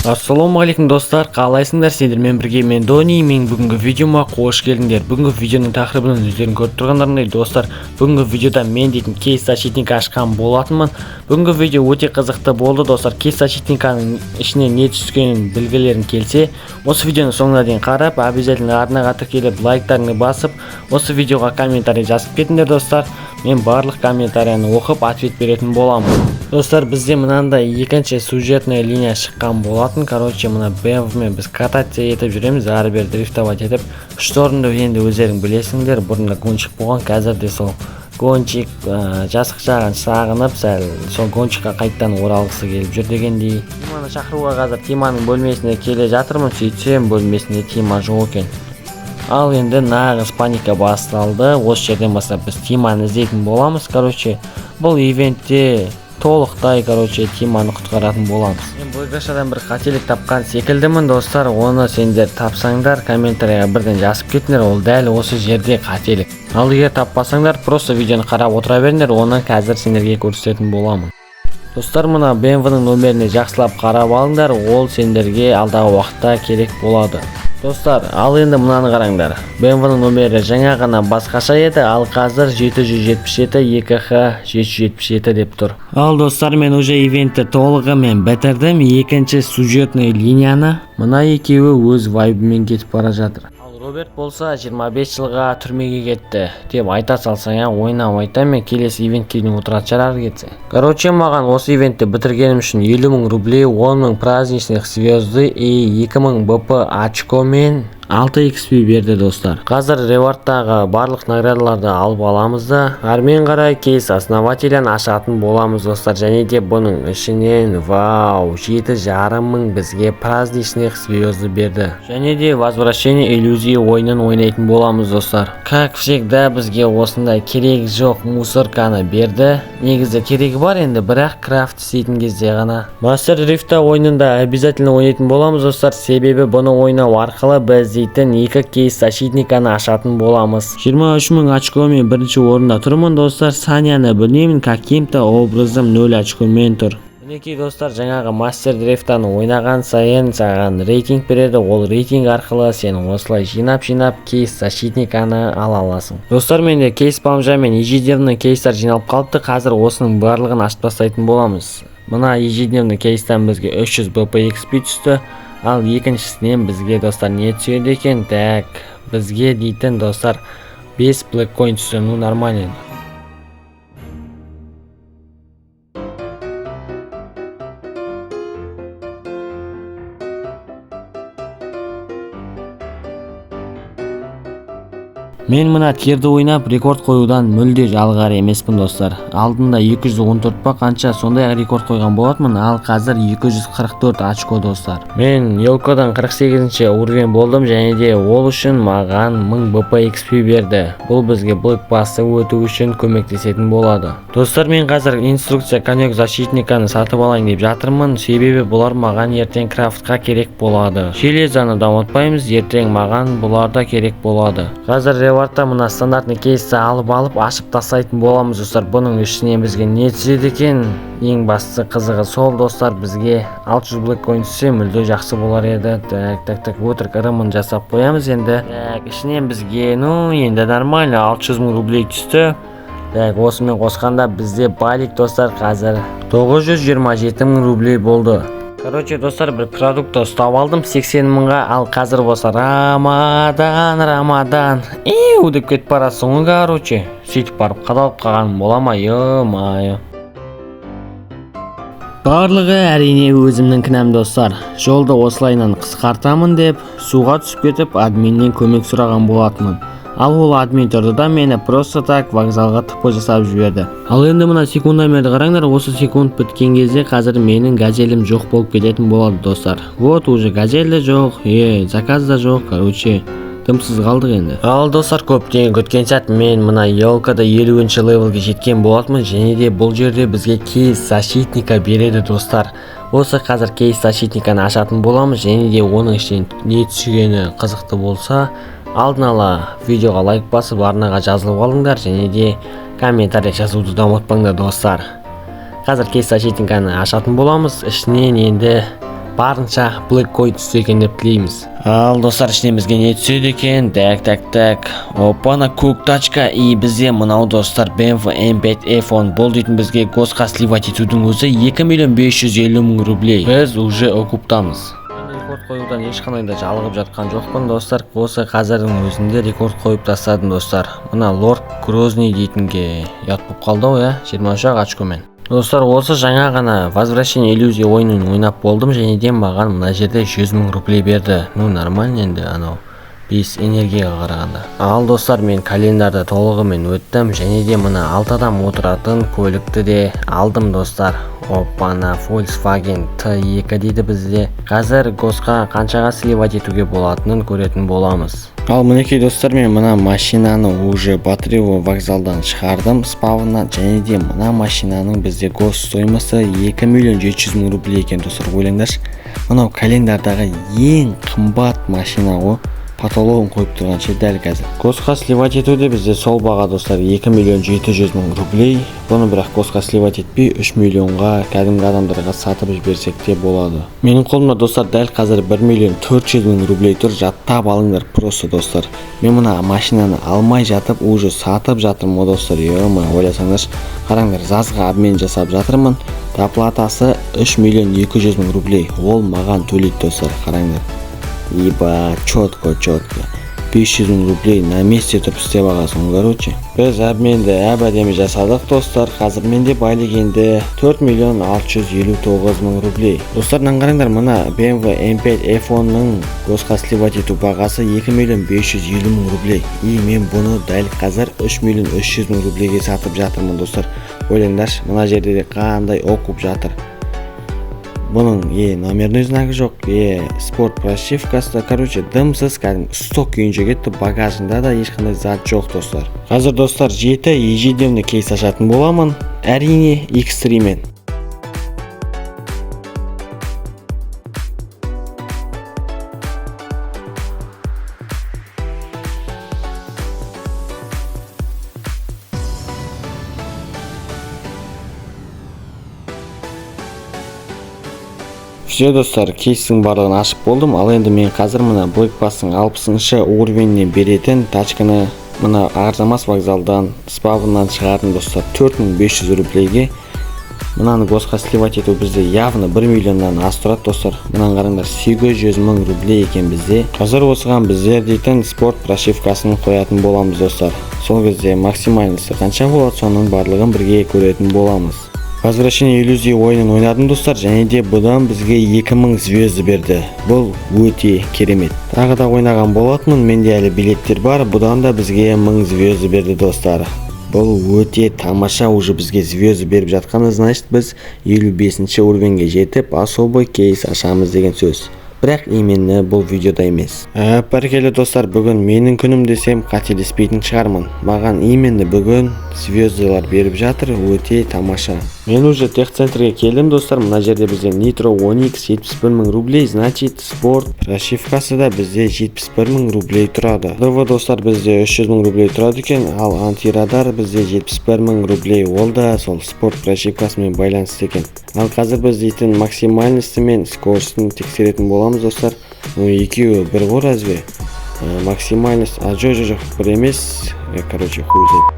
Ассалаумағалейкум достар, қалайсыңдар? Сендермен бірге мен Дони. Мен бүгінгі видеома қош келдіңдер. Бүгінгі видеоның тақырыбын өздерің көріп тұрғандарыңдай достар, бүгінгі видеода мен дейтін кейс защитника ашқан болатынмын. Бүгінгі видео өте қызықты болды достар. Кейс защитниканың ішіне не түскенін білгілерің келсе, осы видеоның соңына дейін қарап, обязательно арнаға тіркеліп, лайктарыңды басып, осы видеоға комментарий жазып кетіңдер достар. Мен барлық комментарияны оқып ответ беретін боламын. Достар, бізде мынандай екінші сюжетная линия шыққан болатын. Короче, мына BMW-мен біз кататься етіп жүреміз, ары бері дрифтовать етіп. Шторынды енді өздерің білесіңдер, бұрында гонщик болған, қазірде сол гонщик жасық жағын сағынып, сәл сол гонщикқа қайттан оралғысы келіп жүр дегендей. Тиманы шақыруға қазір Тиманың бөлмесіне келе жатырмын, сөйтсем бөлмесінде Тима жоқ екен. Ал енді нағыз паника басталды. Осы жерден бастап біз Тиманы іздейтін боламыз. Короче, бұл ивентте толықтай Тиманы құтқаратын боламыз. Мен бойғашадан бір қателік тапқан секілдімін достар. Оны сендер тапсаңдар, комментарийға бірден жазып кетіңдер. Ол дәл осы жерде қателік. Ал егер таппасаңдар, просто видеоны қарап отыра беріңдер. Оны қазір сендерге көрсететін боламын. Достар, мына BMW-ның номеріне жақсылап қарап алыңдар. Ол сендерге алдағы уақытта керек болады. Достар, ал енді мынаны қараңдар. BMW-ның номері жаңа ғана басқаша еді, ал қазір 777 2Х 777 деп тұр. Ал достар, мен уже ивентті толығымен бітірдім. Екінші сюжетный линияны мына екеуі өз вайбымен кетіп бара жатыр. Роберт болса 25 жылға түрмеге кетті деп айта салсаң, ойнамайта мен келесі ивентке дейін отыратын шығар кетсе. Короче, маған осы ивентті бітіргенім үшін 50 000 рублей, 10 000 праздничных звезды и 2000 БП очко мен 6 XP берді достар. Қазір ревардтағы барлық наградаларды алып аламыз да, әрмен қарай кейс основателен ашатын боламыз достар. Және де бұның ішінен 7,5 мың бізге праздничных звезды берді. Және де возвращение иллюзии ойынын ойнайтын боламыз достар. Как всегда бізге осындай керек жоқ мусорканы берді. Негізі керегі бар енді, бірақ крафт істейтін кезде ғана. Мастер дрифта ойынында обязательно ойнайтын боламыз достар. Себебі бұны ойнау арқылы біз дейтін 2 кейс защитниканы ашатын боламыз. 23 000 очкомен бірінші орында тұрмын достар. Саняны білмеймін, каким-то образом 0 очкомен тұр. Мінекей достар, жаңағы мастер дрифтаны ойнаған сайын саған рейтинг береді. Ол рейтинг арқылы сен осылай жинап кейс защитниканы ала аласың. Достар, менде кейс бомжа мен ежедневный кейстер жиналып қалыпты. Қазір осының барлығын ашып тастайтын боламыз. Мына ежедневный кейстен бізге 300 БП XP түсті. Ал екіншісінен бізге достар не түседі екен? Так, бізге дейтін достар 5 Black Coin түсті. Ну, нормально. Мен мына терді ойнап рекорд қоюдан мүлде жалығар емеспін достар. Алдында 214 па қанша сондай рекорд қойған болатмын, ал қазір 244 очко достар. Мен елкодан 48-ші уровень болдым, және де ол үшін маған 1000 БП XP берді. Бұл бізге блэк пасты өту үшін көмектесетін болады. Достар, мен қазір инструкция конек защитниканы сатып алайын деп жатырмын, себебі бұлар маған ертең крафтқа керек болады. Железаны да ұмытпаймыз, ертең маған бұлар да керек болады. Қазір ревардта мына стандартный кейсті алып ашып тастайтын боламыз достар. Бұның ішіне бізге не түседі екен? Ең бастысы қызығы сол достар, бізге 600 Black Coin түссе мүлде жақсы болар еді. Так, өтірік ырымын жасап қоямыз енді. Так, ішінен бізге, енді нормально 600 000 рублей түсті. Так, осымен қосқанда бізде балик достар қазір 927 000 рублей болды. Короче, достар, бір продукты ұстап алдым 80 000-ға, ал қазір болса Рамадан деп кетіп барасың ғой, короче. Сөйтіп барып қадалып қалғаным бола ма? Йо-майо. Барлығы әрине өзімнің кінәм достар. Жолды осылайынан қысқартамын деп суға түсіп кетіп админнен көмек сұраған болатынмын. Ал ол админ тұрды да мені просто так вокзалға тпо жасап жіберді. Ал енді мына секундомерді қараңдар, осы секунд біткен кезде қазір менің газелім жоқ болып кететін болады достар. Вот уже газель де жоқ, заказ да жоқ, короче, дымсыз қалдық енді. Ал достар, көптен күткен сәт мен мына елкада 50-ші левелге жеткен болатмын, және де бұл жерде бізге кейс защитника береді достар. Осы қазір кейс защитниканы ашатын боламыз, және де оның ішінен не түсгені қызықты болса, алдын ала видеоға лайк басып арнаға жазылып алыңдар, және де комментарий жазуды да ұмытпаңдар достар. Қазір кейс защитниканы ашатын боламыз. Ішінен енді барынша Black Coin түссе екен деп тілейміз. Ал достар, ішінен бізге не түседі екен? Так. Опана, көк тачка. И бізде мынау достар BMW M5 iPhone. Бұл дейтін бізге госқа сливать етудің өзі 2.550.000 рублей. Біз уже окуптамыз. Рекорд қоюдан ешқандай да жалығып жатқан жоқпын достар. Осы қазірдің өзінде рекорд қойып тастадым достар. Мына Lord Grozny дейтінге ұят болып қалды ғой, 23 очкомен. Достар, осы жаңа ғана возвращение иллюзия ойынын ойнап болдым, және де маған мына жерде 100.000 рублей берді. Ну, нормально енді, анау 5 энергияға қарағанда. Ал достар, мен календарда толығымен өттім, және де мына 6 адам отыратын көлікті де алдым достар. Опана, Volkswagen T2 дейді бізде. Қазір госқа қаншаға сливать етуге болатынын көретін боламыз. Ал мінекей достар, мен мына машинаны уже Батырево вокзалдан шығардым спавнан, және де мына машинаның бізде гос стоимасы 2.700.000 рублей екен достар. Ойлаңдаршы, мынау календардағы ең қымбат машина ғой. Потологын қойып тұрған ше дәл қазір. Госқа сливать етуде бізде сол баға достар 2.700.000 рублей. Бұны бірақ госқа сливать етпей 3 миллионға кәдімгі адамдарға сатып жіберсек те болады. Менің қолымда достар дәл қазір 1.400.000 рублей тұр. Жаттап алыңдар просто достар. Мен мына машинаны алмай жатып уже сатып жатырмын достар. Ойласаңдар, қараңдар, жазға обмен жасап жатырмын. Доплатасы 3.200.000 рублей. Ол маған төлейді достар, қараңдар. Иба, четко 500.000 рублей на месте тұрып істеп ағасың, короче. Біз обменді әбәдемі жасадық достар. Қазір менде байлық енді 4.659.000 рублей. Достардан қараңдар, мына BMW M5 iPhone-ның госқа сливать ету бағасы 2.550.000 рублей. И мен бұны дәл қазір 3.300.000 рублейге сатып жатырмын достар. Ойлаңдаршы, мына жерде де қандай окуп жатыр. Бұның номерный знагі жоқ, спорт прошивкасы, короче, дымсыз кәдімгі сток күйінше кетті, багажында да ешқандай зат жоқ достар. Қазір достар 7 ежедневный кейс ашатын боламын, әрине X3-мен. Все достар, кейстің барлығын ашып болдым. Ал енді мен қазір мына Black Pass'ың 60-шы уровеннен беретін тачканы мына Арзамас вокзалдан спавнан шығардым достар 4.500 рублейге. Мынаны госқа сливать ету бізде явно 1 миллионнан асып тұрады достар. Мынаны қараңдар, 800.000 рублей екен бізде. Қазір осыған біздер дейтін спорт прошивкасын қоятын боламыз достар. Сол кезде максимальнысы қанша болады, соның барлығын бірге көретін боламыз. Возвращение иллюзии ойынын ойнадым достар, және де бұдан бізге 2000 звезды берді. Бұл өте керемет. Тағы да ойнаған болатынмын, менде әлі билеттер бар, бұдан да бізге 1000 звезды берді достар. Бұл өте тамаша, уже бізге звезды беріп жатқаны, значит біз 55-ші уровенге жетіп особый кейс ашамыз деген сөз. Бірақ именно бұл видеода емес. Бәркелі достар, бүгін менің күнім десем қателеспейтін шығармын. Маған именно бүгін звездалар беріп жатыр, өте тамаша. Мен уже техцентрге келдім достар. Мына жерде бізде Nitro 10X 71.000 рублей, значит спорт прошивкасы да бізде 71.000 рублей тұрады. Дұрва достар, бізде 300.000 рублей тұрады екен, ал антирадар бізде 71.000 рублей. Ол да сол спорт прошивкасымен байланысты екен. Ал қазір біз дейтін максимальности мен скоростын тексеретін боламыз достар. Екеуі бір ғой разве? Максимальность, жоқ, бір емес. Короче, хуй знает.